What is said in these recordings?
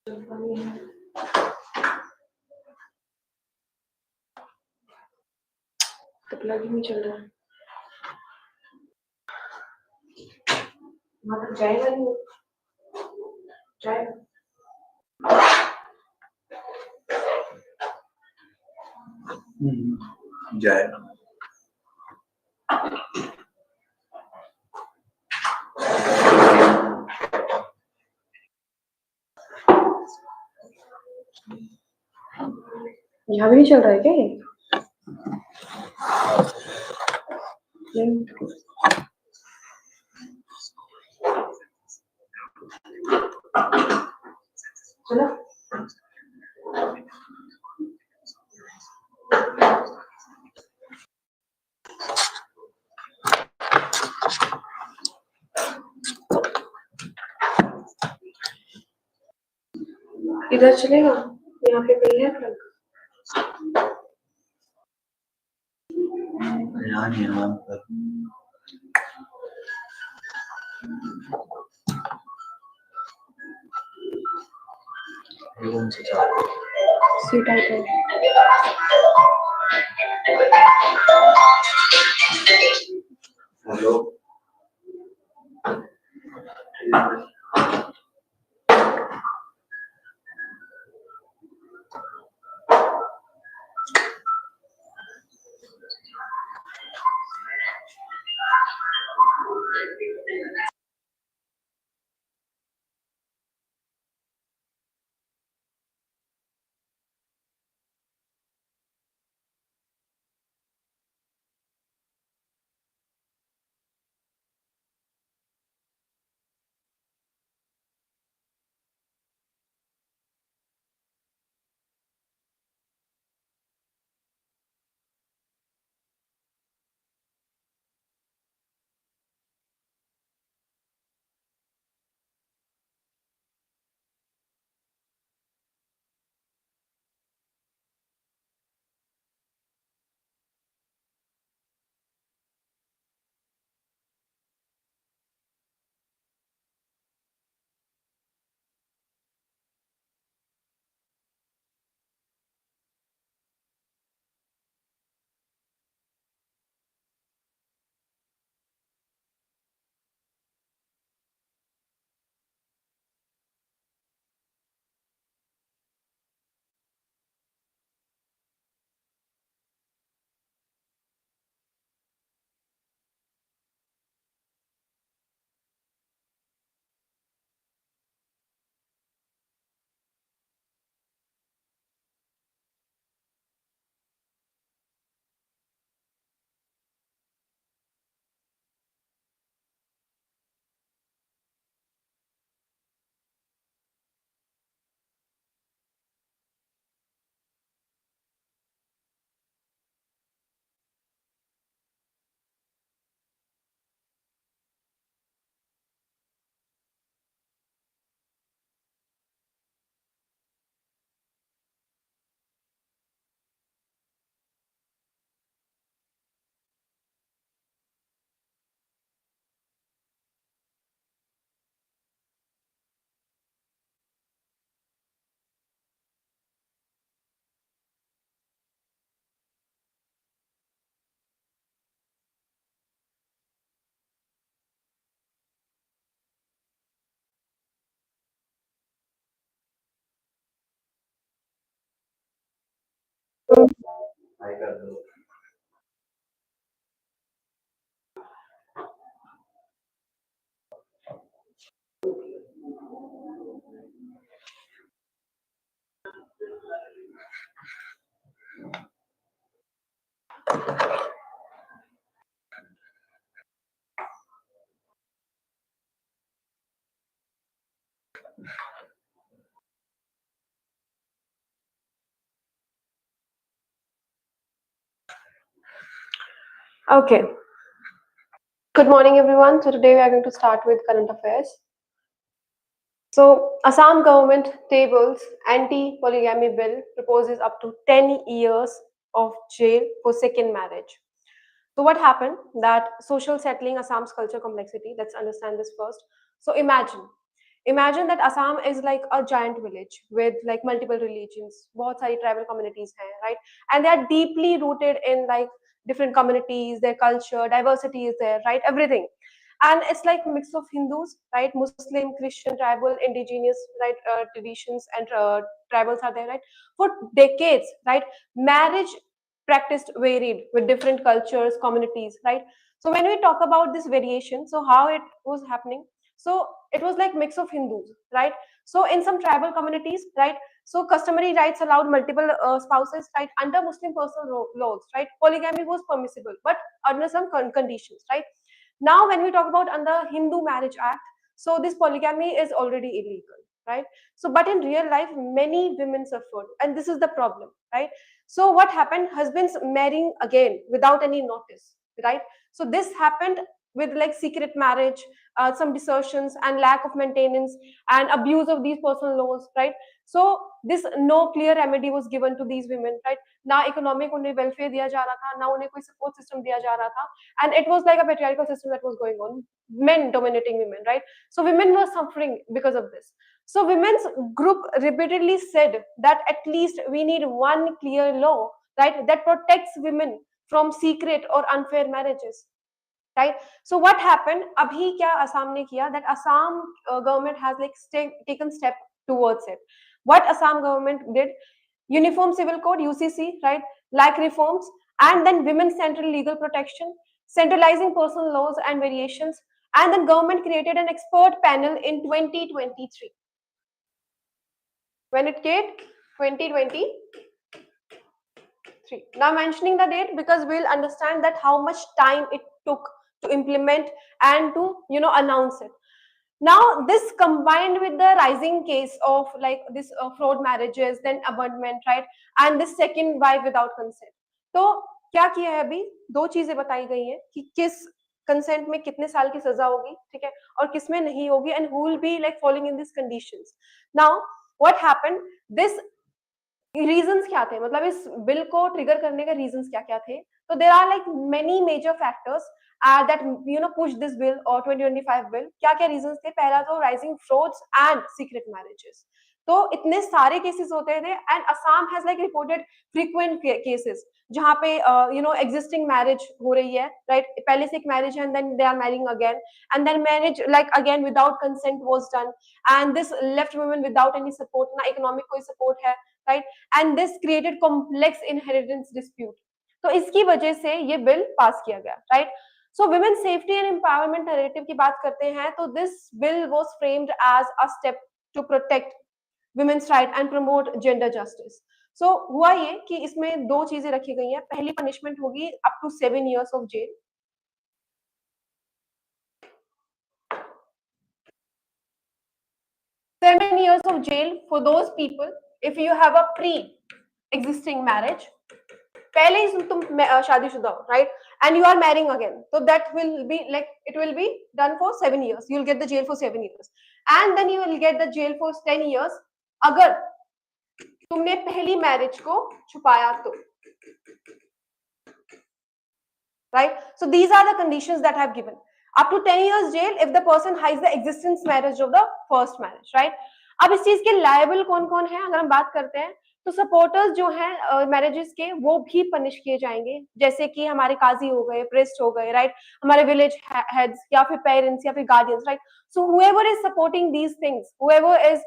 तो प्लग ही नहीं चल रहा है, वहां तक जाएगा नहीं, जाएगा जाएगा। यहाँ भी नहीं चल रहा है क्या ये? चलो इधर चलेगा, यहाँ पे कहीं है प्लग? यहाँ पर कौन सा चार्ट? सी टाइप है। हेलो, हाय कर दो। Okay. Good morning, everyone. So today we are going to start with current affairs. So Assam government tables anti-polygamy bill proposes up to 10 years of jail for second marriage. So what happened? That social settling Assam's culture complexity. Let's understand this first. So imagine Imagine that Assam is like a giant village with like multiple religions, बहुत सारी tribal communities हैं, right? And they are deeply rooted in like different communities, their culture, diversity is there, right? Everything. And it's like a mix of Hindus, right? Muslim, Christian, tribal, indigenous, right? Traditions and tribals are there, right? For decades, right? Marriage practiced varied with different cultures, communities, right? So when we talk about this variation, so how it was happening, so it was like mix of Hindus, right? So in some tribal communities, right? So customary rights allowed multiple spouses, right? Under Muslim personal laws, right? Polygamy was permissible, but under some conditions, right? Now, when we talk about under Hindu Marriage Act, so this polygamy is already illegal, right? So, but in real life, many women suffered, and this is the problem, right? So, what happened? Husbands marrying again without any notice, right? So, this happened with like secret marriage, some desertions, and lack of maintenance, and abuse of these personal laws, right? So, this no clear remedy was given to these women, right? ना economic उन्हें welfare दिया जा रहा था, ना उन्हें कोई support system दिया जा रहा था, and it was like a patriarchal system that was going on, men dominating women, right? So women were suffering because of this. So women's group repeatedly said that at least we need one clear law, right, that protects women from secret or unfair marriages, right? So what happened, abhi kya Assam ne kiya, that Assam government has like taken step towards it. What Assam government did, uniform civil code, UCC, right, like reforms, and then women's central legal protection, centralizing personal laws and variations, and then government created an expert panel in 2023. When it came 2023. Now mentioning the date because we'll understand that how much time it took to implement and to announce it. Now this combined with the rising case of like this fraud marriages, then abandonment, right, and this second wife without consent. तो क्या किया है अभी, दो चीजें बताई गई हैं कि किस कंसेंट में कितने साल की सजा होगी, ठीक है, और किस में नहीं होगी, and who will be like following in this conditions. Now what happened, this reasons क्या थे, मतलब इस बिल को ट्रिगर करने के रीजंस क्या क्या थे. तो there are like many major factors that push this bill or 2025 bill. क्या क्या रीजंस थे, पहला तो rising frauds and secret marriages. तो इतने सारे केसेस होते थे and Assam has like reported frequent cases जहाँ पे एग्जिस्टिंग मैरिज हो रही है, राइट, पहले से एक मैरिज है and then they are marrying again, and then marriage like again without consent was done, and this left women without any support, ना इकोनॉमिक कोई सपोर्ट है, right, and this created complex inheritance dispute. तो इसकी वजह से ये bill pass किया गया, right. So women safety and empowerment narrative की बात करते हैं तो this bill was framed as a step to protect women's right and promote gender justice. So हुआ ये कि इसमें दो चीजें रखी गई हैं. पहली पनिशमेंट होगी up to 7 years of jail. 7 years of jail for those people if you have a pre-existing marriage. पहले ही तुम शादीशुदा हो, right, and you are marrying again, तो that will be like it will be done for 7 years. You will get the jail for 7 years and then you will get the jail for 10 years अगर तुमने पहली marriage को छुपाया तो, right? So these are the conditions that I have given. Up to 10 years jail if the person hides the existence marriage of the first marriage, right? अब इस चीज के लायबल कौन कौन है अगर हम बात करते हैं तो सपोर्टर्स जो हैं मैरिजेस के वो भी पनिश किए जाएंगे, जैसे कि हमारे काजी हो गए, प्रेस्ट हो गए, राइट, हमारे विलेज हेड्स या फिर पेरेंट्स या फिर guardians, right. So whoever is supporting these things, whoever is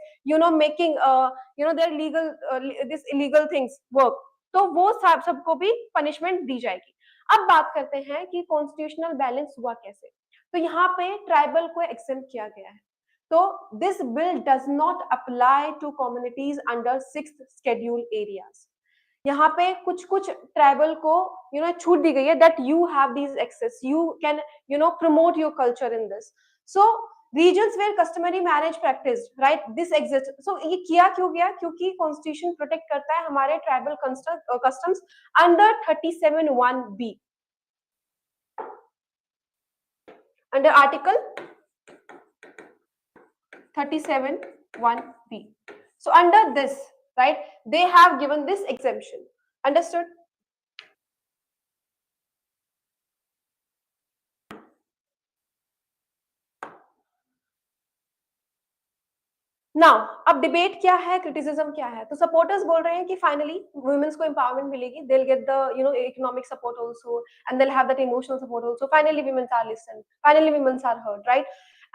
making their legal this illegal things work, तो वो सबको भी पनिशमेंट दी जाएगी. अब बात करते हैं कि कॉन्स्टिट्यूशनल बैलेंस हुआ कैसे. तो यहाँ पे ट्राइबल को एक्सेप्ट किया गया है. तो this bill does not apply to communities under 6th schedule areas. यहाँ पे कुछ कुछ ट्राइबल को छूट दी गई है that you have these access, you can promote your culture in this. So regions where customary marriage practiced, right, this exists. So ये किया क्यों गया, क्योंकि कॉन्स्टिट्यूशन प्रोटेक्ट करता है हमारे tribal customs under 37(1)(b, under article 37(1)(b. So under this, right, they have given this exemption. Understood? Now अब debate क्या है, क्रिटिसिज्म क्या है? तो सपोर्टर्स बोल रहे हैं कि फाइनली वुमेन्स को एम्पावरमेंट मिलेगी, they will get the economic support also and they will have that emotional support also, finally women's are listen, finally women's are heard, right?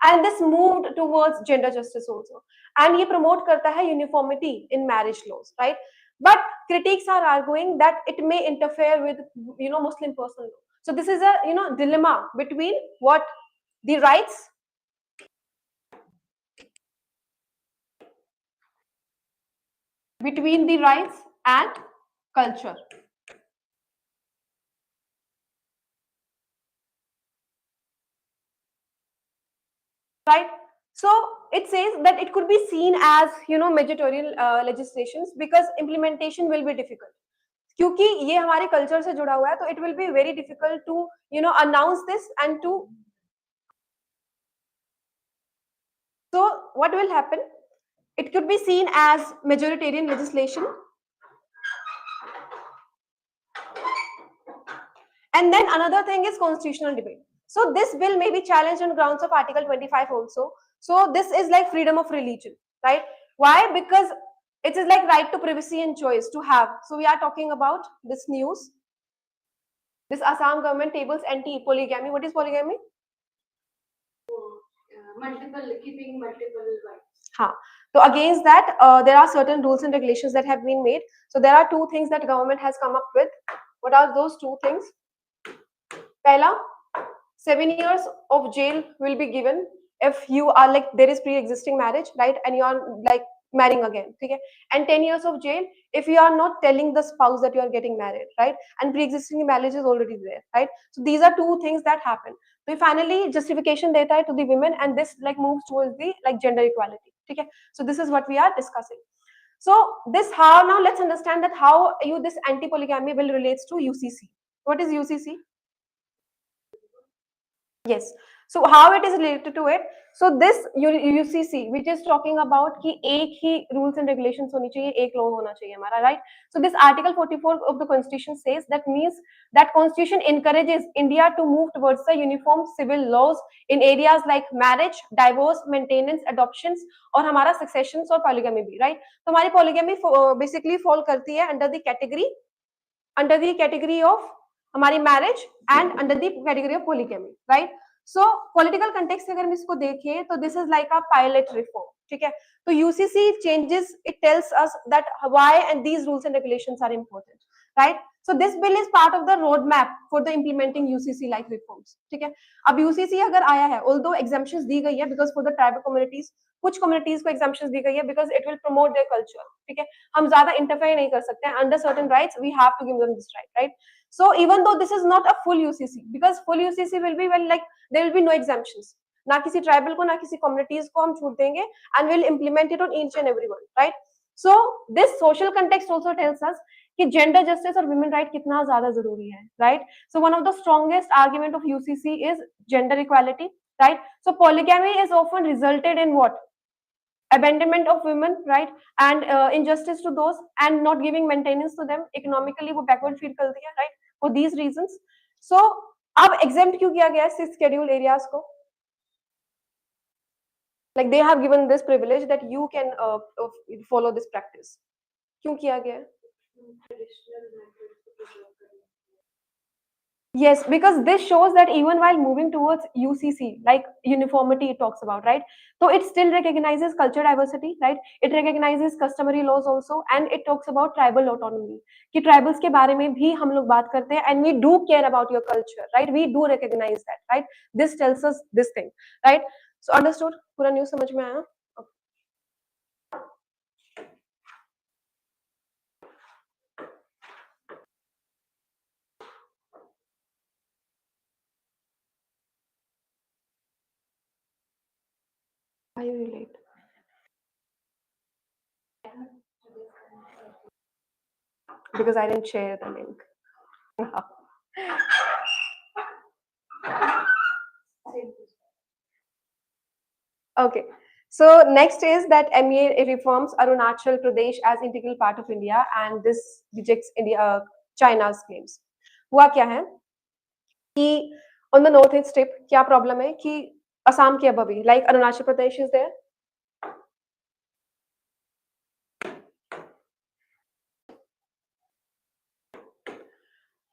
And this moved towards gender justice also, and ये promote करता है uniformity in marriage laws, right? But critics are arguing that it may interfere with Muslim personal law. So this is a dilemma between what the rights, and culture, right? So it says that it could be seen as majoritarian legislations because implementation will be difficult, क्योंकि ये हमारे culture से जुड़ा हुआ है, तो it will be very difficult to announce this and to. So what will happen? It could be seen as majoritarian legislation. And then another thing is constitutional debate. So this bill may be challenged on grounds of Article 25 also. So this is like freedom of religion, right? Why? Because it is like right to privacy and choice to have. So we are talking about this news. This Assam government tables anti-polygamy. What is polygamy? Keeping multiple wives. हाँ, so against that, there are certain rules and regulations that have been made. So there are two things that government has come up with. What are those two things? Pehla, 7 years of jail will be given if you are like there is pre-existing marriage, right? And you are like marrying again, okay? And 10 years of jail if you are not telling the spouse that you are getting married, right? And pre-existing marriage is already there, right? So these are two things that happen. So finally justification data hai to the women, and this like moves towards the like gender equality, okay? So this is what we are discussing. So this how now let's understand that how you this anti-polygamy will relates to UCC. What is UCC? Yes. So how it is related to it? So this UCC, which is talking about कि एक ही rules and regulations होनी चाहिए, एक law होना चाहिए हमारा, right? So this Article 44 of the Constitution says that means that Constitution encourages India to move towards the uniform civil laws in areas like marriage, divorce, maintenance, adoptions और हमारा successions और polygamy भी, right? तो हमारी polygamy basically fall करती है under the category of हमारी marriage and under the category of polygamy, right? So political context अगर हम इसको देखें तो this is like a pilot reform, ठीक है? तो UCC changes, it tells us that why and these rules and regulations are important, right? So this bill is part of the roadmap for the implementing UCC like reforms, ठीक है? अब UCC अगर आया है, although exemptions दी गई है because for the tribal communities, कुछ communities को exemptions दी गई है because it will promote their culture, ठीक है? हम ज्यादा interfere नहीं कर सकते हैं, under certain rights we have to give them this right? So even though this is not a full UCC, because full UCC will be when like there will be no exemptions, ना किसी tribal को ना किसी communities को हम छूट देंगे, and will implement it on each and everyone, right? So this social context also tells us कि gender justice और women right कितना ज्यादा जरूरी है, right? So one of the strongest argument of UCC is gender equality, right? So polygamy is often resulted in what? Abandonment of women, right? And injustice to those and not giving maintenance to them, economically वो backward feel करती है, right? For these reasons. So अब exempt क्यों किया गया है 6 schedule areas को? Like they have given this privilege that you can follow this practice. क्यों किया गया है? Yes, because this shows that even while moving towards UCC, like uniformity it talks about, right? So it still recognizes cultural diversity, right? It recognizes customary laws also, and it talks about tribal autonomy. कि tribals के बारे में भी हम लोग बात करते हैं, and we do care about your culture, right? We do recognize that, right? This tells us this thing, right? So understood? पूरा news समझ में आया? Are you late? Because I didn't share the link. Okay. So next is that MEA reforms Arunachal Pradesh as integral part of India, and this rejects China's claims. हुआ क्या है कि on the north east tip क्या problem है कि Assam के above, like Arunachal Pradesh is there,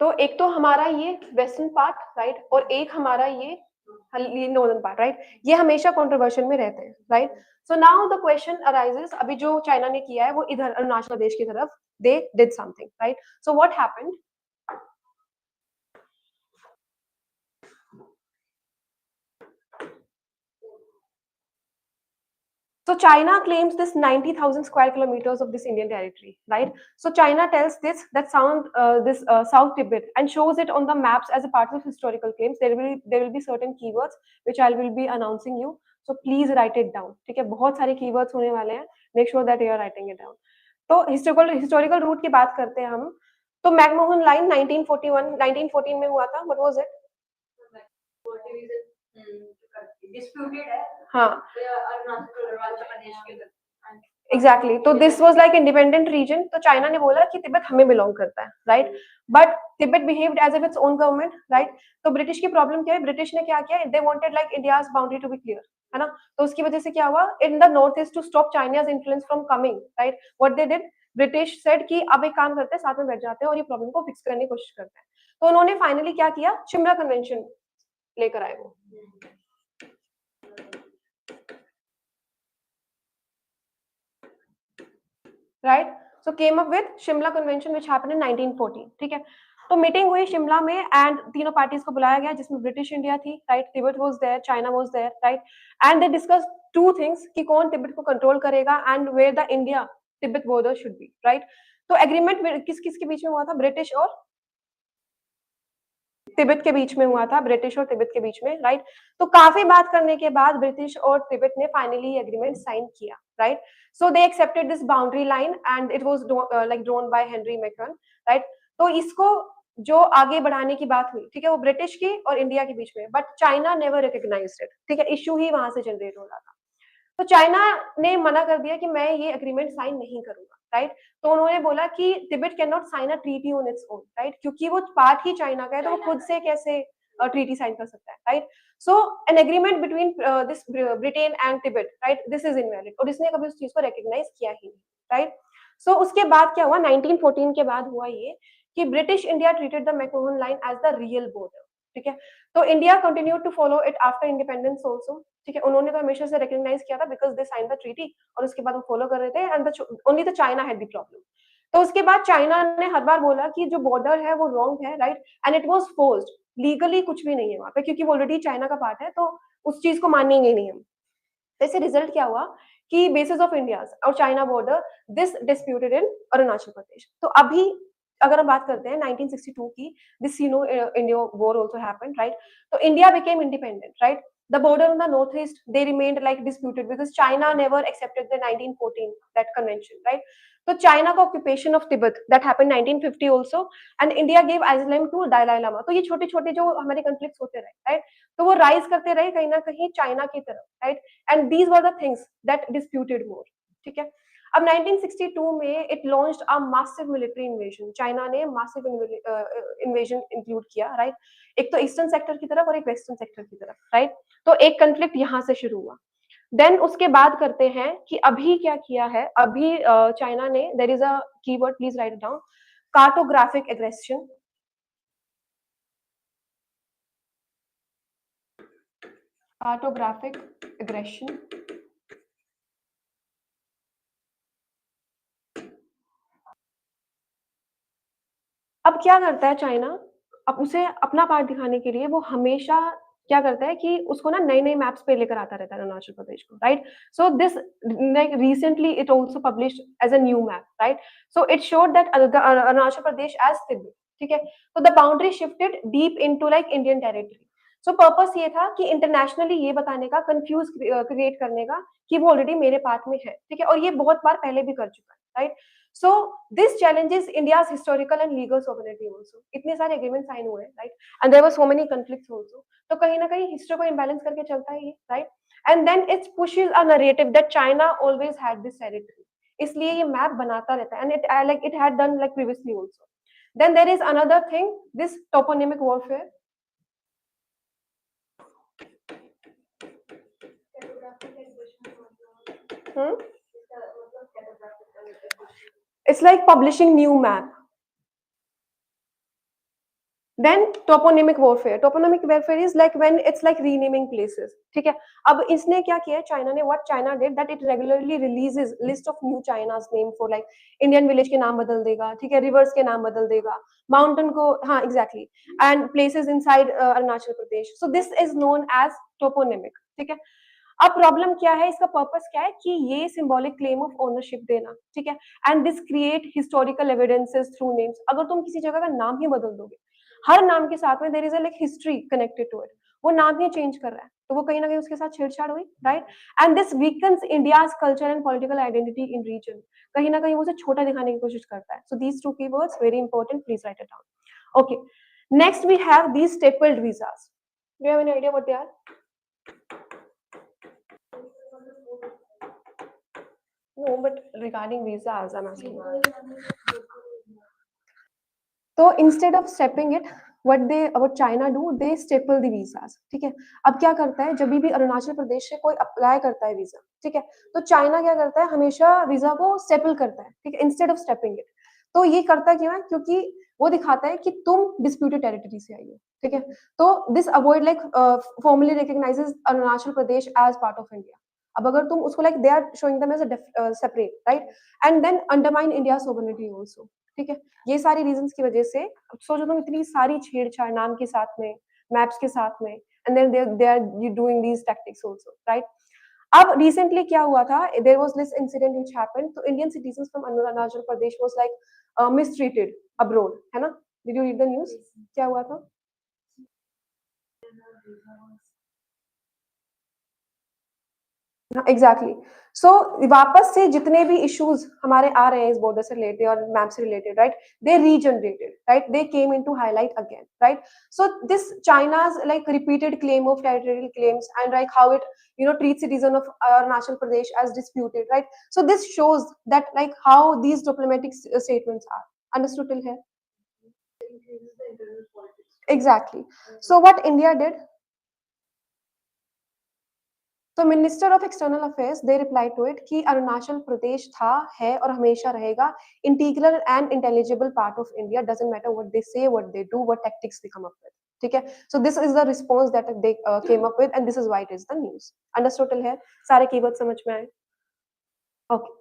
तो एक तो हमारा ये वेस्टर्न पार्ट, राइट, और एक हमारा ये नॉर्दर्न पार्ट, राइट, ये हमेशा कंट्रोवर्शियल में रहते हैं, right. So now the question arises, अभी जो चाइना ने किया है वो इधर अरुणाचल प्रदेश की तरफ they did something, right. So what happened? So China claims this 90,000 square kilometers of this Indian territory, right? So China tells this South Tibet and shows it on the maps as a part of historical claims. There will be certain keywords which I will be announcing you. So please write it down. ठीक है, बहुत सारे keywords होने वाले हैं. Make sure that you are writing it down. तो historical route की बात करते हैं हम. तो मैकमोहन लाइन 1914 में हुआ था. What was it? डिस्प्यूटेड है. हाँ, अरुणाचल प्रदेश के अंदर. एग्जैक्टली. तो this was like independent region. तो चाइना ने बोला कि तिब्बत हमें बिलोंग करता है, right, but Tibet behaved as if its own government, right. तो ब्रिटिश की प्रॉब्लम क्या है? ब्रिटिश ने क्या किया? They wanted like India's boundary to be clear, है ना. तो उसकी वजह से क्या हुआ? In the north east to stop China's influence from coming, right, what they did, British said कि अब एक काम करते हैं, साथ में बैठ जाते हैं और ये प्रॉब्लम को फिक्स करने की कोशिश करते हैं. तो उन्होंने फाइनली क्या किया? शिमला कन्वेंशन लेकर आए वो, right. So came up with Shimla convention which happened in 1914. ठीक है. तो मीटिंग हुई शिमला में एंड तीनों पार्टीज को बुलाया गया जिसमें ब्रिटिश इंडिया थी, right, Tibet was there, China was there, right, and they discuss two things कि कौन तिब्बत को कंट्रोल करेगा and where the India Tibet border should be, right. तो एग्रीमेंट किस किस के बीच में हुआ था? ब्रिटिश और तिब्बत के बीच में हुआ था, ब्रिटिश और तिब्बत के बीच में, राइट. तो काफी बात करने के बाद ब्रिटिश और तिब्बत ने फाइनली एग्रीमेंट साइन किया, right. So they accepted this boundary line and it was like drawn by Henry McKeon, right. तो इसको जो आगे बढ़ाने की बात हुई, ठीक है, वो ब्रिटिश की और इंडिया के बीच में, but China never recognised it. ठीक है, इश्यू ही वहां से जनरेट हो रहा था. तो चाइना ने मना कर दिया कि मैं ये एग्रीमेंट साइन नहीं करूंगा, राइट. तो उन्होंने बोला कि Tibet can not sign a treaty on its own, right, क्योंकि वो पार्ट ही चाइना का है, तो वो खुद से कैसे ट्रीटी साइन कर सकता है, right. So an agreement between this Britain and Tibet, right, this is invalid, और इसने कभी उस चीज को रिकॉग्नाइज किया ही नहीं, राइट. सो उसके बाद क्या हुआ? 1914 के बाद हुआ ये कि British India treated the McMahon line as the real border. ठीक है. तो India continue to follow it after independence also. ठीक है, उन्होंने तो हमेशा से रिकॉग्नाइज किया था because they sign the treaty, और उसके बाद वो फॉलो कर रहे थे and only the China had the problem. तो उसके बाद चाइना ने हर बार बोला कि जो बॉर्डर है वो रॉन्ग है, right, and it was forced. Legally कुछ भी नहीं है वहां पे क्योंकि वो ऑलरेडी चाइना का पार्ट है, तो उस चीज को मानेंगे नहीं हम. तो इससे रिजल्ट क्या हुआ कि बेसिस ऑफ इंडिया और China border this disputed in Arunachal Pradesh. तो अभी अगर हम बात करते हैं 1962 की, this India war also happened, right. तो India became independent, right. The border on the northeast they remained like disputed because China never accepted the 1914 that convention, right. So China का occupation of Tibet that happened 1950 also, and India gave asylum to Dalai Lama. तो ये छोटे छोटे जो हमारे conflicts होते रहे, right, तो वो rise करते रहे कहीं ना कहीं चाइना की तरफ, right, and these were the things that disputed more. ठीक है. अब 1962 में it launched a massive military invasion. China ने massive invasion include किया, right. एक तो ईस्टर्न सेक्टर की तरफ और एक वेस्टर्न सेक्टर की तरफ, राइट. तो एक कंफ्लिक्ट यहाँ से शुरू हुआ. देन उसके बाद करते हैं कि अभी क्या किया है. अभी चाइना ने, there is a keyword, please write it down, cartographic aggression. Cartographic aggression. अब क्या करता है चाइना? अब उसे अपना पार्ट दिखाने के लिए वो हमेशा क्या करता है कि उसको ना नए-नए मैप्स पे लेकर आता रहता है अरुणाचल प्रदेश को, right? So this like recently it also published as a new map, right? So it showed that Arunachal Pradesh as Tibet, ठीक है? तो the boundary shifted deep into like Indian territory. So purpose ये था कि इंटरनेशनली ये बताने का, कन्फ्यूज क्रिएट करने का कि वो ऑलरेडी मेरे पार्ट में है, ठीक है? और ये बहुत बार पहले भी कर चुका है, right? So this challenges India's historical and legal sovereignty also. इतने सारे एग्रीमेंट साइन हुए हैं, right, and there were so many conflicts also. तो कहीं ना कहीं हिस्ट्री को इम्बैलेंस करके चलता है ये, right. And then it pushes a narrative that China always had this territory. इसलिए ये मैप बनाता रहता है and it like it had done like previously also. Then there is another thing, this toponymic warfare. It's like publishing new map. Then toponymic warfare, toponymic warfare is like when it's like renaming places, ठीक है। अब इसने क्या किया China ने, what China did that it regularly releases list of new China's name for like Indian village के नाम बदल देगा, ठीक है, रिवर्स के नाम बदल देगा, माउंटेन को, हाँ exactly, and places inside Arunachal Pradesh, so this is known as toponymic, ठीक है। अब प्रॉब्लम क्या है, इसका पर्पस क्या है कि ये सिंबॉलिक क्लेम ऑफ ओनरशिप देना, ठीक है, and this create historical evidences through names. अगर तुम किसी जगह का नाम ही बदल दोगे, हर नाम के साथ में there is a like history connected to it, वो नाम ही चेंज कर रहा है, तो वो कहीं ना कहीं उसके साथ छेड़छाड़ हुई, right. And this weakens India's culture and political identity in region, कहीं ना कहीं वो उसे छोटा दिखाने की कोशिश करता है। So these two keywords very important, please write it down. Okay, next we have these stapled visas, do you have any idea what they are? No, but regarding visas, I'm asking. तो instead of stapling it, what China do, they staple the visas, ठीक है। अब क्या करता है, जब भी अरुणाचल प्रदेश से कोई अप्लाई करता है वीजा, ठीक है, तो चाइना क्या करता है, हमेशा वीजा को स्टेपल करता है, ठीक है, इंस्टेड ऑफ स्टेपिंग इट। तो ये करता क्यों है, क्योंकि वो दिखाता है कि तुम डिस्प्यूटेड टेरिटरी से आई हो, ठीक है। तो this avoid like formally recognises Arunachal Pradesh as part of India. अब अगर तुम उसको like they are showing them as a separate, right, and then undermine India sovereignty also, ठीक है। ये सारी रीजंस की वजह से सोचो तुम इतनी सारी छेड़छाड़ नाम के साथ में, मैप्स के साथ में, and then they are you doing these tactics also, right. अब रिसेंटली क्या हुआ था, there was this incident which happened, तो Indian citizens from Arunachal Pradesh was like mistreated abroad, है ना? Did you read the news? क्या हुआ था? एग्जैक्टली। सो वापस से जितने भी इश्यूज हमारे आ रहे हैं इस बॉर्डर से रिलेटेड और मैप से related, right, they regenerated, right, they came into highlight again, right. So this चाइना's like repeated claim of territorial claims and like how it treats citizen of Arunachal Pradesh as disputed, right? So this shows that like how these diplomatic statements are understood till here. Exactly. So what India did, तो minister of external affairs they reply to it कि अरुणाचल प्रदेश था, है और हमेशा रहेगा integral and intelligible part of India, doesn't matter what they say, what they do, what tactics they come up with, ठीक है। So this is the response that they came up with and this is why it is the news. Understood till here? सारे keyword समझ में आए? Okay.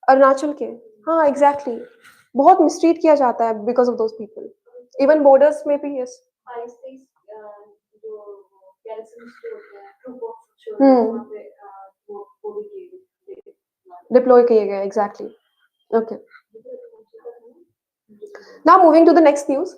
Arunachal के, हाँ exactly, बहुत mistreat किया जाता है because of those people, even borders में भी। यस। डिप्लॉय किए गए, exactly. Okay, now moving to the next news.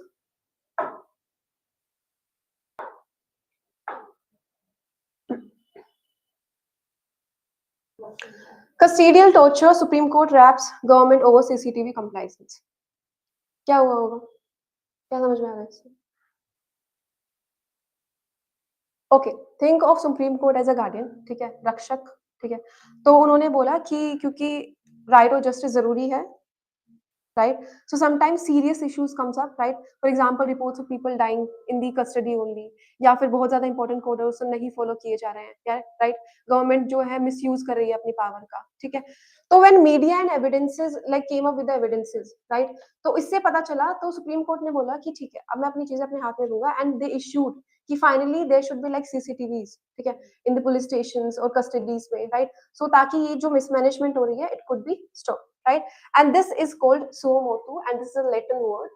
Custodial torture, Supreme Court wraps government over CCTV compliance. क्या हुआ होगा? क्या समझ में आ रहा है इससे? Okay, think of Supreme Court as a guardian, ठीक है, रक्षक, ठीक है। तो उन्होंने बोला कि क्योंकि राइट और जस्टिस जरूरी है, right? So sometimes serious issues comes up, right? For example, reports of people dying in the custody only, या फिर बहुत ज्यादा इंपॉर्टेंट कोड orders नहीं फॉलो किए जा रहे हैं, राइट? गवर्नमेंट जो है मिसयूज कर रही है अपनी पावर का, ठीक है। तो when media and evidences like came up with the evidences, right, तो इससे पता चला, तो सुप्रीम कोर्ट ने बोला कि ठीक है, अब मैं अपनी चीजें अपने हाथ में लूंगा, एंड दे इश्यूड कि finally there should be like CCTVs, ठीक है, इन द पुलिस स्टेशंस और कस्टडीज में, राइट, सो ताकि ये जो मिसमैनेजमेंट हो रही है it could be stop, right? And this is called suo motu, and this is a Latin word.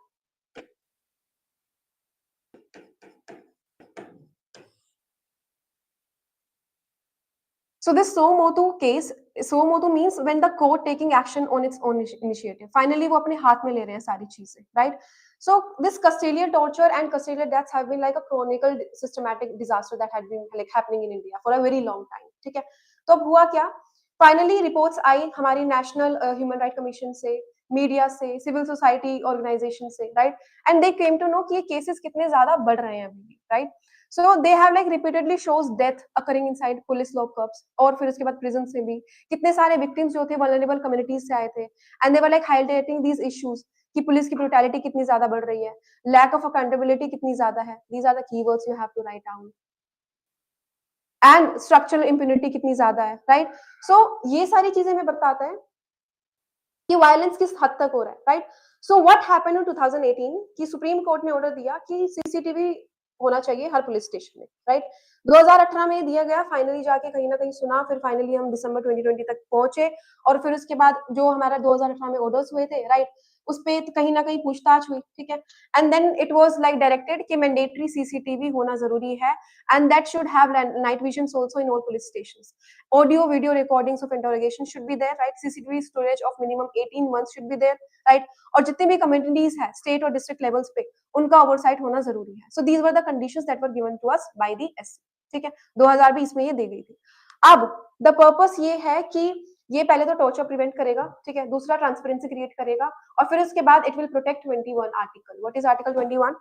So this suo motu case, suo motu means when the court taking action on its own initiative. Finally, वो अपने हाथ में ले रहे हैं सारी चीजें, right? So this custodial torture and custodial deaths have been like a chronicle systematic disaster that had been like happening in India for a very long time, ठीक है? तो अब हुआ क्या? फाइनली रिपोर्ट्स आई हमारी नेशनल ह्यूमन राइट कमीशन से, media से, सिविल सोसाइटी ऑर्गेनाइजेशन से, right, and they came to know कि ये केसेस कितने ज्यादा बढ़ रहे हैं अभी, right. So they have like repeatedly shows death occurring inside police lockups, और फिर उसके बाद प्रिजन से भी कितने सारे विक्टिम्स जो थे वल्नरेबल कम्युनिटीज से आए थे, and they were like highlighting these issues कि पुलिस की ब्रूटैलिटी कितनी ज्यादा बढ़ रही है, लैक ऑफ अकाउंटेबिलिटी कितनी ज्यादा है। These are the keywords you have to write down. And structural immunity कितनी ज्यादा है, राइट। सो ये सारी चीजें हमें बताता है कि वायलेंस किस हद तक हो रहा है, right. So what happened in 2018 कि सुप्रीम कोर्ट ने ऑर्डर दिया कि सीसीटीवी होना चाहिए हर पुलिस स्टेशन में, राइट। 2018 में दिया गया, फाइनली जाके कहीं ना कहीं सुना, फिर फाइनली हम दिसंबर 2020 तक पहुंचे, और फिर उसके बाद जो हमारा 2018 में ऑर्डर्स हुए थे, राइट, उस पे कहीं ना कहीं पूछताछ हुई, ठीक है। And then it was like directed कि मैंडेटरी सीसीटीवी होना जरूरी है, and that should have night vision also in all police stations. Audio video recordings of interrogation should be there, right. CCTV storage of minimum 18 months should be there, right. और जितने भी communities है state और district levels पे, उनका oversight होना जरूरी है. So these were the conditions that were given to us by the SC, ठीक है. 2020 में ये दी गई थी. अब द पर्पस ये है कि ये पहले तो टॉर्चर प्रिवेंट करेगा, ठीक है. दूसरा ट्रांसपेरेंसी क्रिएट करेगा, और फिर उसके बाद it will protect 21 article. What is article 21?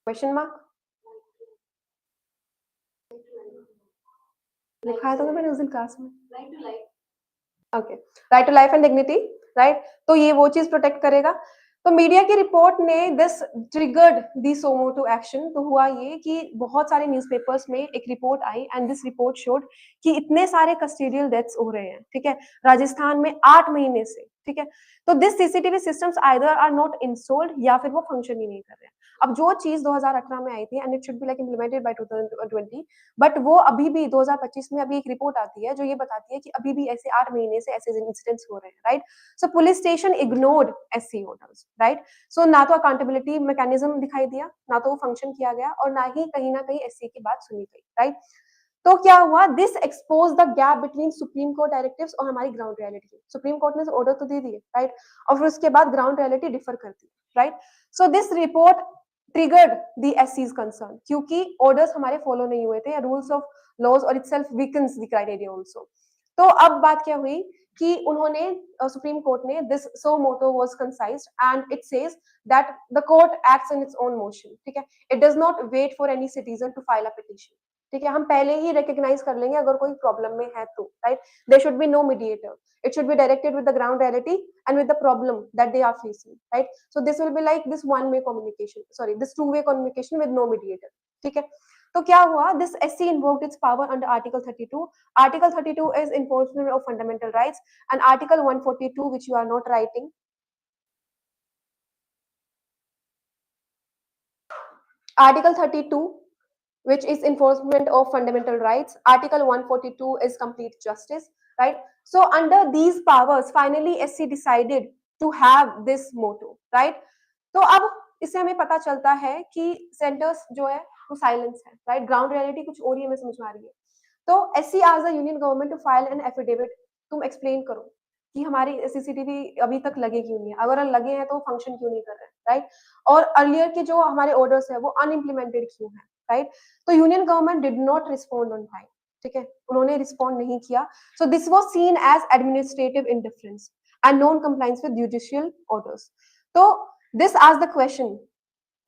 Question mark लिखा है तो मैंने उस दिन क्लास में. Okay, right to life and dignity, right. तो ये वो चीज प्रोटेक्ट करेगा. तो मीडिया की रिपोर्ट ने दिस ट्रिगर्ड दी सोमो टू एक्शन. तो हुआ ये कि बहुत सारे न्यूज़पेपर्स में एक report I, and this report showed कि इतने सारे कस्टोडियल डेथ्स हो रहे हैं, ठीक है, राजस्थान में 8 महीने से, ठीक है. तो this CCTV systems either are not installed या फिर वो फंक्शन ही नहीं कर रहे हैं. अब जो चीज 2018 में आई थी, and it should be like implemented by 2020, but वो अभी भी 2025 में अभी एक रिपोर्ट आती है जो ये बताती है कि अभी भी ऐसे 8 महीने से ऐसे इंसिडेंट्स हो रहे हैं, right. So police station ignored SC orders, right. So ना तो अकाउंटेबिलिटी मैकेनिज्म दिखाई दिया, ना तो वो फंक्शन किया गया, और ना ही कहीं ना कहीं एससी की बात सुनी गई, राइट. तो क्या हुआ, this expose the gap between supreme court directives और हमारी ग्राउंड रियलिटी. सुप्रीम कोर्ट ने ऑर्डर तो दे दिए, राइट, और फिर उसके बाद ग्राउंड रियलिटी डिफर करती है, right. So this report triggered the एससीज कंसर्न, क्योंकि ऑर्डर्स हमारे फॉलो नहीं हुए थे, रूल्स ऑफ लॉज और itself weakens the criteria also. तो अब बात क्या हुई कि उन्होंने सुप्रीम कोर्ट ने this suo motu was concised, and it says that the court acts in its own motion, ठीक है. It does not wait for any citizen to file a petition, ठीक है. हम पहले ही रिकॉग्नाइज कर लेंगे अगर कोई प्रॉब्लम में है तो, right. There should be no mediator. It should be directed with the ground reality and with the problem that they are facing, right. So this will be like this one way communication, sorry, this two way communication with no mediator, ठीक है. तो क्या हुआ, this SC invoked its power under article 32. Article 32 is enforcement of fundamental rights, and article 142, which you are not writing, article 32, which is enforcement of fundamental rights. Article 142 is complete justice, right. So under these powers, finally SC decided to have this motto, right. तो अब इससे हमें पता चलता है कि centres जो है वो साइलेंस है, राइट. ग्राउंड रियलिटी कुछ और ही हमें समझ में आ रही है. तो SC asked the union government to file an affidavit. तुम एक्सप्लेन करो कि हमारी सीसीटीवी अभी तक लगे क्यों नहीं है, अगर लगे हैं तो फंक्शन क्यों नहीं कर रहे हैं, राइट. और अर्लियर के जो हमारे ऑर्डर्स है वो अनइम्प्लीमेंटेड क्यों है, राइट. तो union government did not respond on time, ठीक है, उन्होंने रिस्पॉन्ड नहीं किया. So this was seen as administrative indifference and non compliance with judicial orders. तो दिस आज द क्वेश्चन,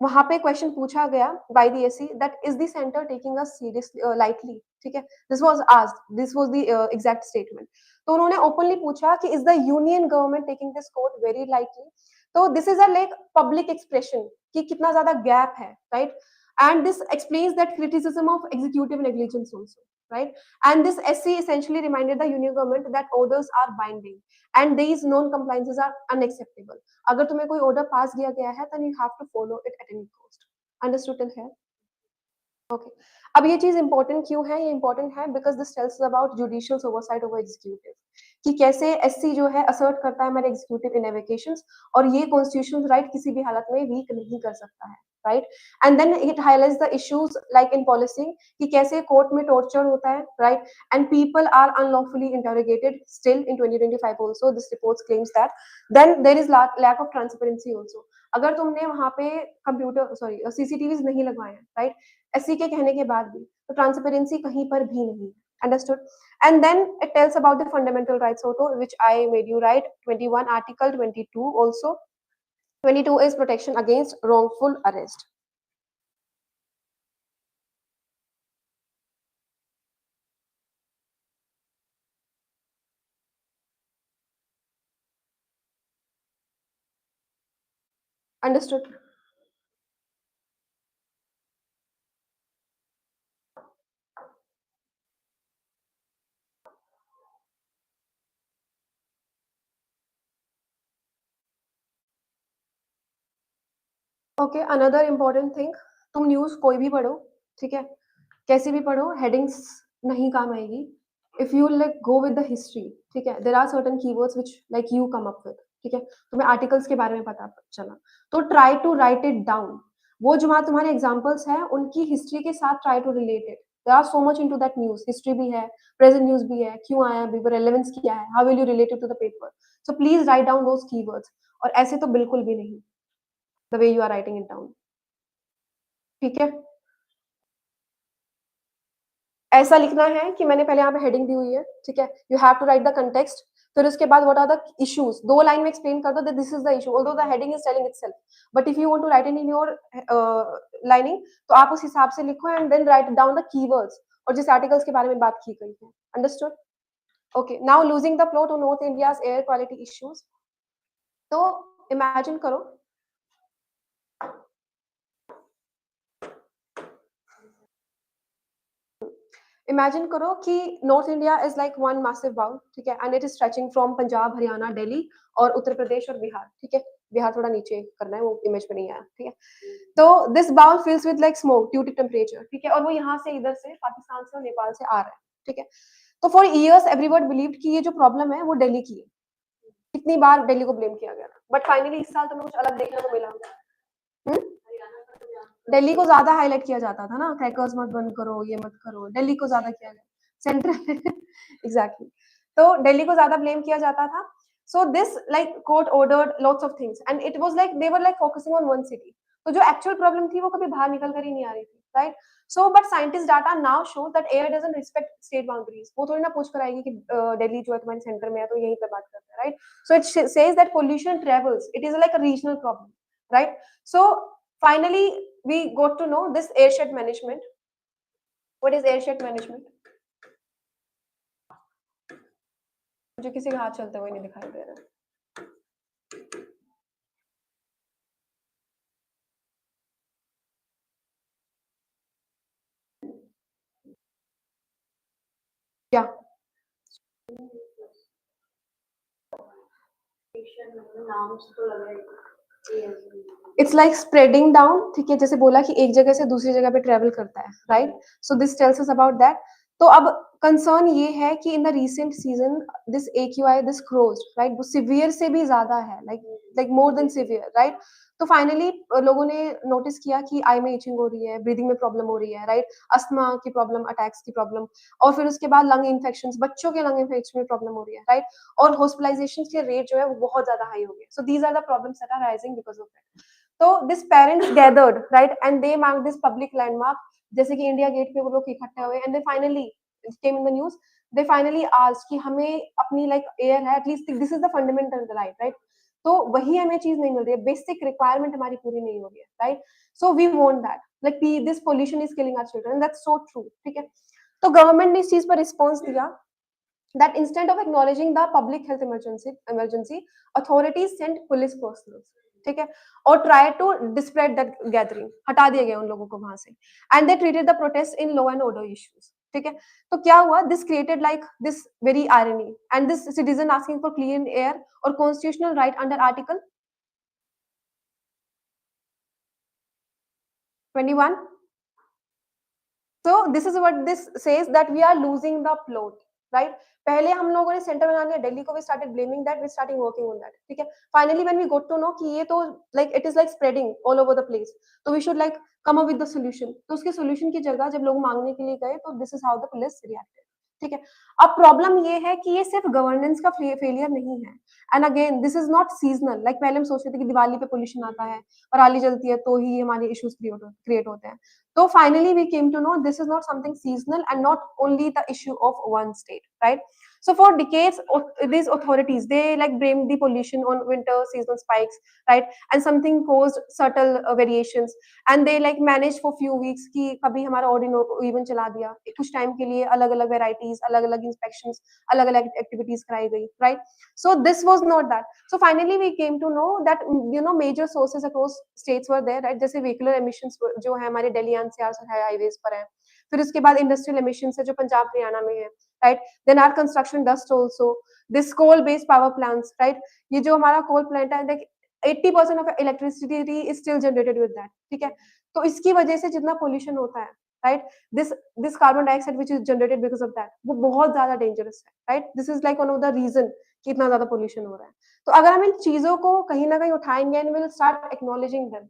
वहां पे क्वेश्चन पूछा गया by the SC that is the centre taking us seriously lightly, ठीक है. This was asked, this was the exact statement. तो उन्होंने openly पूछा कि is the union government taking this court very lightly. तो this is a like public expression कि कितना ज्यादा गैप है, right. And this explains that criticism of executive negligence also, right. And this SC essentially reminded the union government that orders are binding and these non compliances are unacceptable. अगर तुम्हें कोई order pass किया गया है then you have to follow it at any cost. Understood till here? Okay. अब ये चीज important क्यों है, ये इंपॉर्टेंट है because this tells about judicial oversight over executive, कि कैसे एससी जो है असर्ट करता है हमारे एग्जीक्यूटिव इनोवेशंस, और ये कॉन्स्टिट्यूशनल राइट किसी भी हालत में वीक नहीं कर सकता है, right. And then it highlights the issues like in policing, कि कैसे कोर्ट में टॉर्चर होता है, right. And people are unlawfully interrogated still in 2025 also. This report claims that. Then there is lack of transparency also. अगर तुमने वहां पे computer sorry CCTVs नहीं लगवाए हैं, राइट, एससी के कहने के बाद भी, तो ट्रांसपेरेंसी कहीं पर भी नहीं. Understood. And then it tells about the fundamental rights also which I made you write. 21 article 22 also. 22 is protection against wrongful arrest. Understood. Okay, another important thing, तुम न्यूज़ कोई भी पढ़ो, ठीक है, कैसी भी पढ़ो, हेडिंग्स नहीं काम आएगी। If you like go with the history, ठीक है, there are certain keywords which like you come up with, ठीक है, तुम्हें आर्टिकल्स के बारे में पता चला, तो try to write it down. वो जो वहाँ तुम्हारे एग्जांपल्स हैं उनकी हिस्ट्री के साथ try to relate it. There are so much into that news, history भी है, प्रेजेंट न्यूज़ भी है, क्यों आया अभी, रेलेवेंस क्या है, how will you relate it to the paper. So please write down those keywords, और ऐसे तो बिल्कुल भी नहीं, the way you are writing it down, ठीक है। ऐसा लिखना है कि मैंने पहले यहाँ पे हेडिंग दी हुई है, ठीक है, you have to write the context, फिर उसके बाद what are the issues, 2 line में एक्सप्लेन कर दो that this is the issue, although the heading is telling itself, but if you want to write in your lining, तो आप उस हिसाब से लिखो and then write down the keywords और जिस आर्टिकल्स के बारे में बात की गई है। Understood? Okay, now losing the plot on north India's air quality issues. तो इमेजिन करो, इमेजिन करो कि north India is like one massive bowl, ठीक है, and it is stretching from Punjab, Haryana, Delhi और उत्तर प्रदेश और बिहार, ठीक है, बिहार थोड़ा नीचे करना है, वो इमेज में नहीं आया, ठीक है। तो this bowl fills with like smoke due to temperature, ठीक है, और वो यहाँ से इधर से पाकिस्तान से और नेपाल से आ रहा है, ठीक है। तो फॉर ईयर्स एवरीवन बिलीव्ड कि ये जो प्रॉब्लम है वो दिल्ली की है, कितनी बार दिल्ली को ब्लेम किया गया, बट फाइनली इस साल तुम्हें कुछ अलग देखने को मिला। दिल्ली को ज्यादा हाईलाइट किया जाता था ना, क्रैकर्स मत बंद करो, ये मत करो, दिल्ली को ज्यादा किया गया, सेंट्रल एग्जैक्टली, तो दिल्ली को ज्यादा ब्लेम किया जाता था। So this like court ordered lots of things and it was like they were like focusing on one city, तो जो एक्चुअल प्रॉब्लम थी वो कभी बाहर निकल कर ही नहीं आ रही थी, right. So but scientist data now show that air doesn't respect state boundaries, वो थोड़ी ना पूछ कर आएगी कि दिल्ली जो है तुम्हारे सेंटर में है तो यहीं पे बात करते हैं, right. So it says that pollution travels, it is like a regional problem, right. So finally we got to know this airshed management. What is airshed management? मुझे किसी का हाथ चलते हुए नहीं दिखाई दे रहा। क्या? इट्स लाइक स्प्रेडिंग डाउन, ठीक है, जैसे बोला कि एक जगह से दूसरी जगह पे ट्रेवल करता है, right. So this tells us about that. तो अब कंसर्न ये है कि in the recent season this AQI this crosses, right, वो सिवियर से भी ज्यादा है, like like more than severe, right. तो फाइनली लोगों ने नोटिस किया कि आई में इचिंग हो रही है, ब्रीदिंग में प्रॉब्लम हो रही है, राइट, अस्थमा की प्रॉब्लम, अटैक्स की प्रॉब्लम, और फिर उसके बाद लंग इन्फेक्शंस, बच्चों के लंग इन्फेक्शन में प्रॉब्लम हो रही है, राइट, और हॉस्पिटलाइजेशन के रेट जो है वो बहुत ज्यादा हाई हो गए। So these are the problems that are rising because of it. तो this parents gathered, right, and they mark this public landmark, जैसे कि इंडिया गेट पे वो लोग इकट्ठे हुए, and they finally came in the news, they finally asked कि हमें अपनी लाइक एयर है at least, this is the fundamental right, right, तो वही हमें चीज नहीं मिल रही है, बेसिक रिक्वायरमेंट हमारी पूरी नहीं हो रही है, right. So we want that, like this pollution is killing our children, that's so true, ठीक है। तो गवर्नमेंट ने इस चीज पर रिस्पॉन्स दिया that instead of acknowledging the public health emergency, authorities sent police personnel, ठीक है, और try to disrupt that gathering, हटा दिए गए उन लोगों को वहां से, and they treated the protest in law and order issues, ठीक है। तो क्या हुआ, this created like this very irony, and this citizen asking for clean air or constitutional right under article 21. So this is what this says, that we are losing the plot, right. पहले हम लोगों ने centre बना लिया दिल्ली को, we started blaming that, we starting working on that, ठीक है। finally when we got to know कि ये तो like it is like spreading all over the place, तो we should like come up with the solution, तो उसके solution की जगह जब लोग मांगने के लिए गए तो this is how the police reacted, ठीक है। अब प्रॉब्लम ये है कि ये सिर्फ गवर्नेंस का फेलियर नहीं है, and again this is not seasonal, like पहले हम सोचते थे कि दिवाली पे पोल्यूशन आता है, पराली जलती है तो ही हमारे इश्यूज क्रिएट होते हैं। So finally we came to know this is not something seasonal and not only the issue of one state, right. So for decades these authorities, they like blamed the pollution on winter seasonal spikes, right, and something caused subtle variations, and they like managed for few weeks कि कभी हमारा odd even चला दिया कुछ time के लिए, अलग अलग varieties, अलग अलग inspections, अलग अलग activities कराई गई, right. So this was not that. So finally we came to know that major sources across states were there, right, जैसे vehicular emissions जो है हमारे दिल्ली NCR हाईवेज पर है, फिर उसके बाद इंडस्ट्रियल emissions है जो पंजाब हरियाणा में है, right, then our construction dust also, this coal based power plants, right, ये जो हमारा coal plant है, 80% of electricity is still generated with that, ठीक है। तो इसकी वजह से जितना पोल्यूशन होता है, right, this this carbon dioxide which is generated because of that, वो बहुत ज्यादा डेंजरस है, right. This is like one of the reason कि इतना ज्यादा पोल्यूशन हो रहा है। तो अगर हम इन चीजों को कहीं ना कहीं उठाएंगे and will start acknowledging them,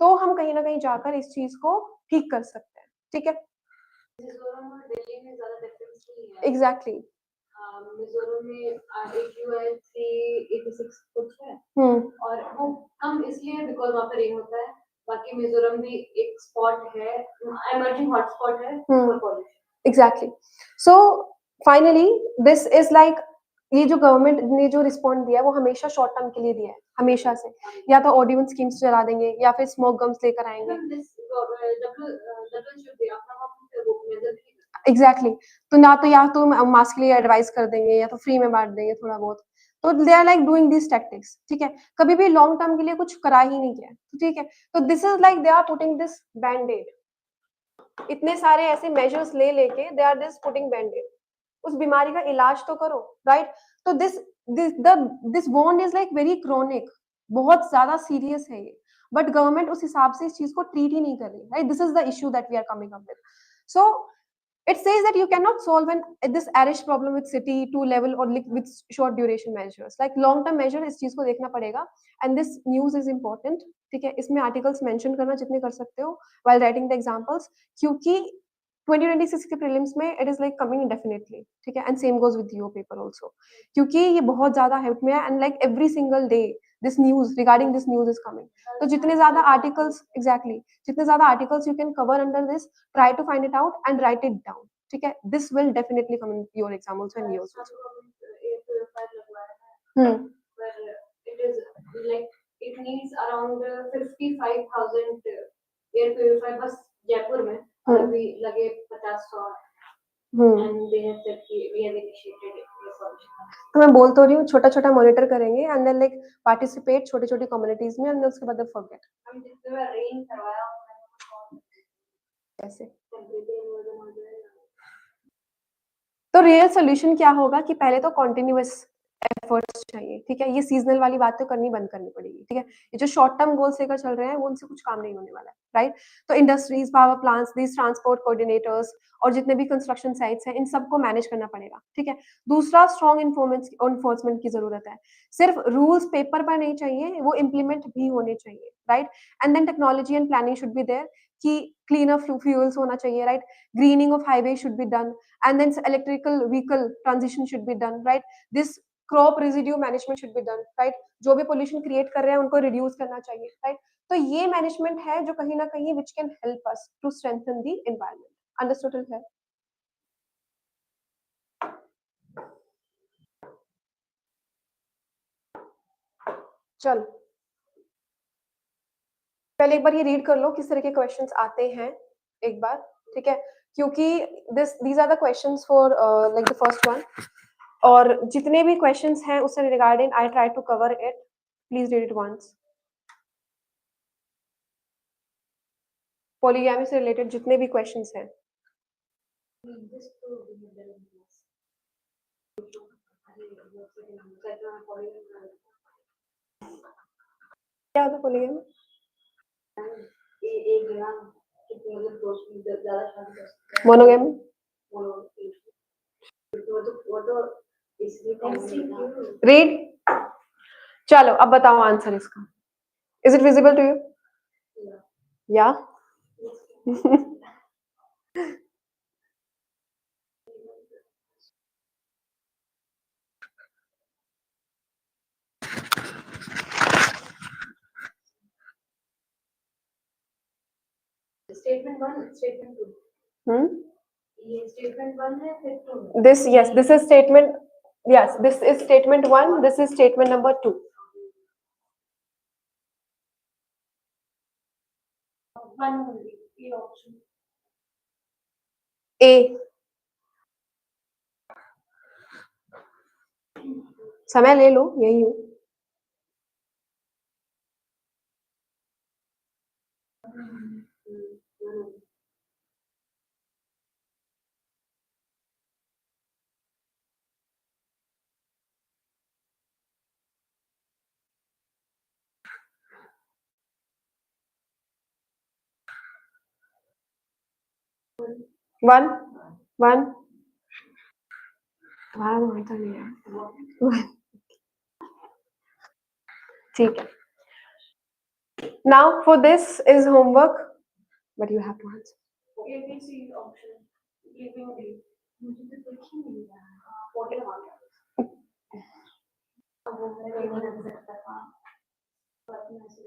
तो हम कहीं ना कहीं जाकर इस चीज को ठीक कर सकते हैं, ठीक है। मिजोरम और दिल्ली में ज्यादा डिफरेंस नहीं है। एग्जैक्टली। मिजोरम में AQI 386 कुछ है, और वो कम इसलिए बिकॉज वहाँ पे रेन होता है। बाकी मिजोरम भी एक स्पॉट है, इमर्जिंग हॉटस्पॉट है for pollution. Exactly. So finally this is like, ये जो गवर्नमेंट ने जो रिस्पॉन्ड दिया है वो हमेशा शॉर्ट टर्म के लिए दिया है, हमेशा से। या तो ऑर्डिनेंस स्कीम्स चला देंगे या फिर स्मोक गम्स लेकर आएंगे। एग्जैक्टली। तो या तो मास्क के लिए एडवाइस कर देंगे या तो फ्री में बांट देंगे थोड़ा बहुत। तो they are like doing this tactics, ठीक है। कभी भी लॉन्ग टर्म के लिए कुछ करा ही नहीं किया, ठीक है। तो this is like they are putting this band aid, इतने सारे ऐसे मेजर्स ले लेके they are this putting band aid. उस बीमारी का इलाज तो करो, राइट। तो this wound is like very chronic, बहुत ज्यादा सीरियस है ये, बट गवर्नमेंट उस हिसाब से इस चीज को ट्रीट ही नहीं कर रही, right. This is the issue that we are coming up with. So it says that you cannot solve this arish problem with city to level or with short duration measures, like long term measure इस चीज को देखना पड़ेगा। and this news is important, ठीक है। इसमें articles mention करना जितने कर सकते हो while writing the examples, क्योंकि 2026 के प्रीलिम्स में it is like coming definitely, ठीक है। and same goes with your paper also, क्योंकि ये बहुत ज्यादा हेल्प में है and like every single day this news regarding this news is coming। तो जितने ज्यादा आर्टिकल्स, एग्जैक्टली, जितने ज्यादा articles you can cover under this, try to find it out and write it down, ठीक है। This will definitely come in your exam also and yours also. It needs around 55,000 air purifier बस जयपुर में, और अभी लगे 50-100। and they have said we have initiated a solution। तो मैं बोल तो रही हूँ छोटा छोटा मॉनिटर करेंगे एंड देन लाइक पार्टिसिपेट छोटी छोटी कम्युनिटीज में एंड उसके बाद फॉरगेट। हम जितने बार रेन करवाया ऐसे टेम्परेचर। तो रियल सोल्यूशन क्या होगा कि पहले तो कॉन्टिन्यूअस एफर्ट्स चाहिए, ठीक है। ये सीजनल वाली बात तो करनी बंद करनी पड़ेगी, ठीक है। ये जो शॉर्ट टर्म गोल्स लेकर चल रहे हैं वो उनसे कुछ काम नहीं होने वाला है, राइट। तो industries, power plants, these transport coordinators और जितने भी कंस्ट्रक्शन साइट्स हैं इन सबको मैनेज करना पड़ेगा, ठीक है। दूसरा, स्ट्रॉन्ग इन्फोर्समेंट की जरूरत है। सिर्फ रूल्स पेपर पर नहीं चाहिए, वो इम्प्लीमेंट भी होने चाहिए, right. And then technology and planning should be there, कि क्लीनर फ्यूल्स होना चाहिए, right. Greening of highway should be done and then electrical vehicle transition should be done, right. This crop residue management should be done, right. जो भी pollution create कर रहे हैं उनको reduce करना चाहिए, right. तो ये management है जो कहीं ना कहीं which can help us to strengthen the environment. Understood है? चल पहले एक बार ये रीड कर लो किस तरह के क्वेश्चंस आते हैं एक बार, ठीक है। क्योंकि these are the questions for like the first one, और जितने भी क्वेश्चंस हैं उससे regarding I try to cover it, please read it once. Polygamy से रिलेटेड जितने भी क्वेश्चंस हैं। क्या होता है पॉलीगैमी? मोनोगैमी? रीड। चलो अब बताओ आंसर इसका। Is it visible to you? या Statement 1, statement 2. ये statement 1 है, फिर 2। this, yes, this is statement, yes, this is statement 1, this is statement number 2. One only, ये option। A, समय ले लो, यही हूँ। 1 1 1 आता नहीं है ठीक है. Now for this is homework, but you have to answer. ABC option. Living D. मुझे तो देख ही नहीं रहा. 40 आ गया. अब वो मेरे को नहीं सकता था. पर मैं ऐसे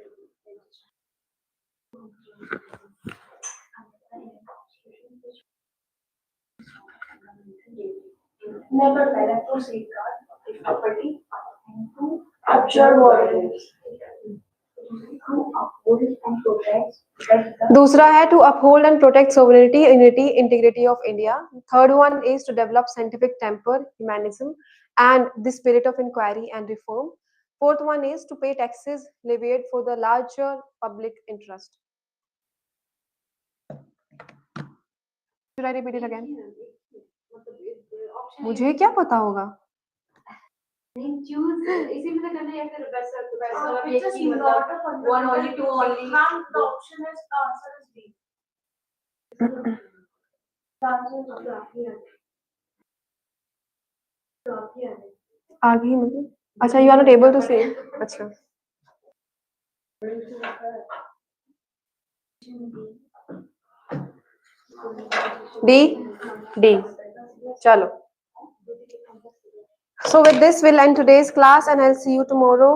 never direct to safeguard the property and to observe violence. दूसरा है to uphold and protect sovereignty, unity, integrity of India. Third one is to develop scientific temper, humanism, and the spirit of inquiry and reform. Fourth one is to pay taxes levied for the larger public interest. Should I repeat it again? मुझे क्या पता होगा? Choose इसी में से करना है या फिर वैसा मतलब एक ही मतलब one only two only. The option is the answer is B. The answer is B. आगे मतलब अच्छा you are not able to say. अच्छा D चलो. So with this we'll end today's class and I'll see you tomorrow.